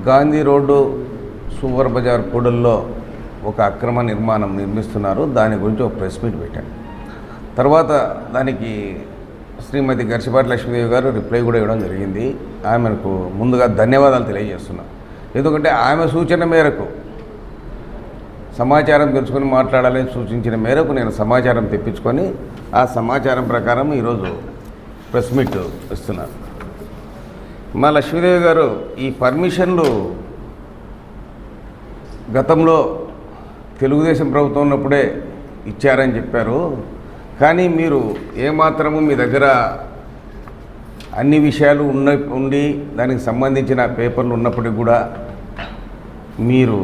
Gandhi road super Bazar కూడల్లో ఒక అక్రమ నిర్మాణం నిర్మిస్తున్నారు. దాని గురించి ఒక ప్రెస్ మీట్ పెట్టాను. తర్వాత దానికి శ్రీమతి గరిసిపాటి లక్ష్మీదేవి గారు రిప్లై కూడా ఇవ్వడం జరిగింది. ఆమెకు ముందుగా ధన్యవాదాలు తెలియజేస్తున్నాను. ఎందుకంటే ఆమె సూచన మేరకు సమాచారం తెలుసుకొని మాట్లాడాలని సూచించిన మేరకు నేను సమాచారం తెప్పించుకొని ఆ సమాచారం ప్రకారం ఈరోజు ప్రెస్ మీట్ ఇస్తున్నాను. మా లక్ష్మీదేవి గారు ఈ పర్మిషన్లు గతంలో తెలుగుదేశం ప్రభుత్వం ఉన్నప్పుడే ఇచ్చారని చెప్పారు. కానీ మీరు ఏమాత్రము మీ దగ్గర అన్ని విషయాలు ఉండి దానికి సంబంధించిన పేపర్లు ఉన్నప్పటికీ కూడా మీరు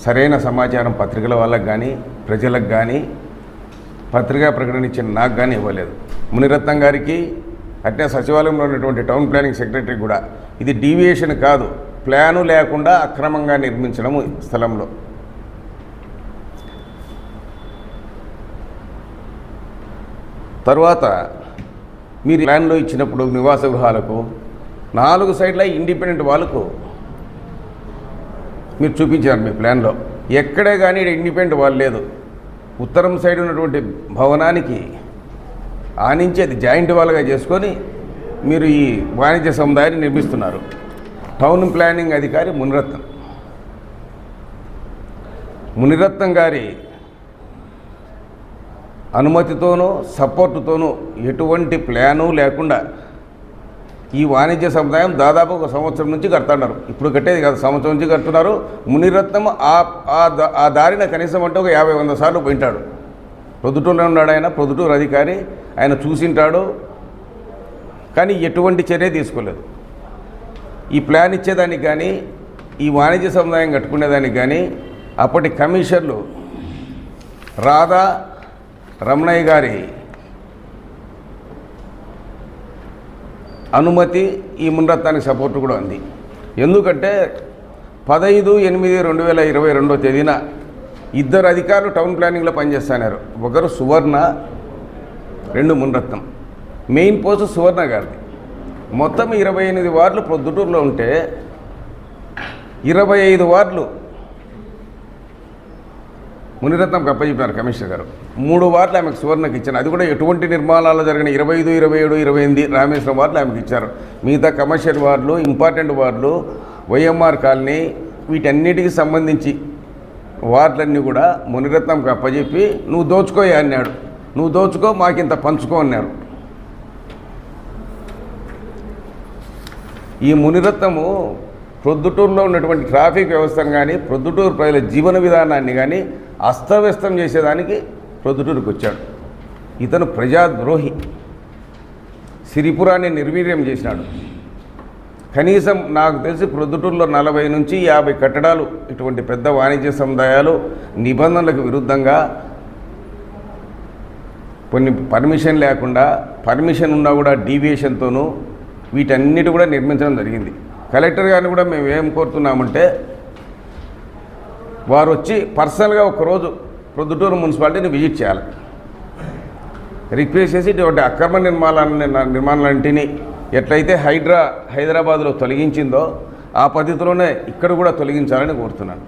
సరైన సమాచారం పత్రికల వాళ్ళకు కానీ ప్రజలకు కానీ పత్రికా ప్రకటన ఇచ్చిన నాకు కానీ ఇవ్వలేదు. మునిరత్నం గారికి అట్నే సచివాలయంలో ఉన్నటువంటి టౌన్ ప్లానింగ్ సెక్రటరీ కూడా ఇది డీవియేషన్ కాదు, ప్లాను లేకుండా అక్రమంగా నిర్మించడం స్థలంలో. తర్వాత మీరు ప్లాన్లో ఇచ్చినప్పుడు నివాస గృహాలకు 4 సైడ్ల ఇండిపెండెంట్ వాళ్ళకు మీరు చూపించారు మీ ప్లాన్లో. ఎక్కడే కానీ ఇండిపెండెంట్ వాళ్ళు లేదు. ఉత్తరం సైడ్ ఉన్నటువంటి భవనానికి ఆనించి అది జాయింట్ వాళ్ళగా చేసుకొని మీరు ఈ వాణిజ్య సముదాయాన్ని నిర్మిస్తున్నారు. టౌన్ ప్లానింగ్ అధికారి మునిరత్నం గారి అనుమతితోనూ సపోర్టుతోనూ ఎటువంటి ప్లాను లేకుండా ఈ వాణిజ్య సముదాయం దాదాపు 1 సంవత్సరం నుంచి కడుతున్నారు. ఇప్పుడు కట్టేది కాదు, సంవత్సరం నుంచి కడుతున్నారు. మునిరత్నం ఆ దారిన కనీసం అంటే ఒక 50-100 సార్లు పోయింటాడు. ప్రొద్దుటూరులో ఉన్నాడు ఆయన, ప్రొద్దుటూరు అధికారి. ఆయన చూసింటాడు, కానీ ఎటువంటి చర్య తీసుకోలేదు. ఈ ప్లాన్ ఇచ్చేదానికి కానీ ఈ వాణిజ్య సముదాయం కట్టుకునేదానికి కానీ అప్పటి కమిషనర్లు రాధా రమణయ్య గారి అనుమతి ఈ మునిరత్నానికి సపోర్టు కూడా ఉంది. ఎందుకంటే 15/8/2022 తేదీన 2 అధికారులు టౌన్ ప్లానింగ్లో పనిచేస్తున్నారు. ఒకరు సువర్ణ, 2 మునిరత్నం. మెయిన్ పోస్ట్ సువర్ణ గారిది. మొత్తం 28 వార్డులు ప్రొద్దుటూరులో ఉంటే 25 వార్డులు మునిరత్నంకి అప్పచెప్పారు కమిషనర్ గారు. 3 వార్డులు ఆమెకు సువర్ణకి ఇచ్చారు. అది కూడా ఎటువంటి నిర్మాణాలు జరిగిన 25, 27, 28 రామేశ్వరం వార్డులు ఆమెకు ఇచ్చారు. మిగతా కమర్షియల్ వార్డులు, ఇంపార్టెంట్ వార్డులు, వైఎంఆర్ కాలనీ, వీటన్నిటికి సంబంధించి వార్డులన్నీ కూడా మునిరత్నంకి అప్పచెప్పి నువ్వు దోచుకోయా అన్నాడు. నువ్వు దోచుకో, మాకింత పంచుకో అన్నారు. ఈ మునిరత్నము ప్రొద్దుటూరులో ఉన్నటువంటి ట్రాఫిక్ వ్యవస్థను కానీ ప్రొద్దుటూరు ప్రజల జీవన విధానాన్ని కానీ అస్తవ్యస్తం చేసేదానికి ప్రొద్దుటూరుకు వచ్చాడు. ఇతను ప్రజాద్రోహి. సిరిపురాన్ని నిర్వీర్యం చేసినాడు. కనీసం నాకు తెలిసి ప్రొద్దుటూరులో 40 నుంచి 50 కట్టడాలు ఇటువంటి పెద్ద వాణిజ్య సముదాయాలు నిబంధనలకు విరుద్ధంగా కొన్ని పర్మిషన్ లేకుండా, పర్మిషన్ ఉన్నా కూడా డీవియేషన్తోనూ వీటన్నిటి కూడా నిర్మించడం జరిగింది. కలెక్టర్ గారిని కూడా మేము ఏం కోరుతున్నామంటే వారు వచ్చి పర్సనల్గా ఒకరోజు ప్రొద్దుటూరు మున్సిపాలిటీని విజిట్ చేయాలి. రిక్వెస్ట్ చేసి ఇటువంటి అక్రమ నిర్మాణాలన్నింటినీ ఎట్లయితే హైదరాబాద్లో తొలగించిందో ఆ పద్ధతిలోనే ఇక్కడ కూడా తొలగించాలని కోరుతున్నాను.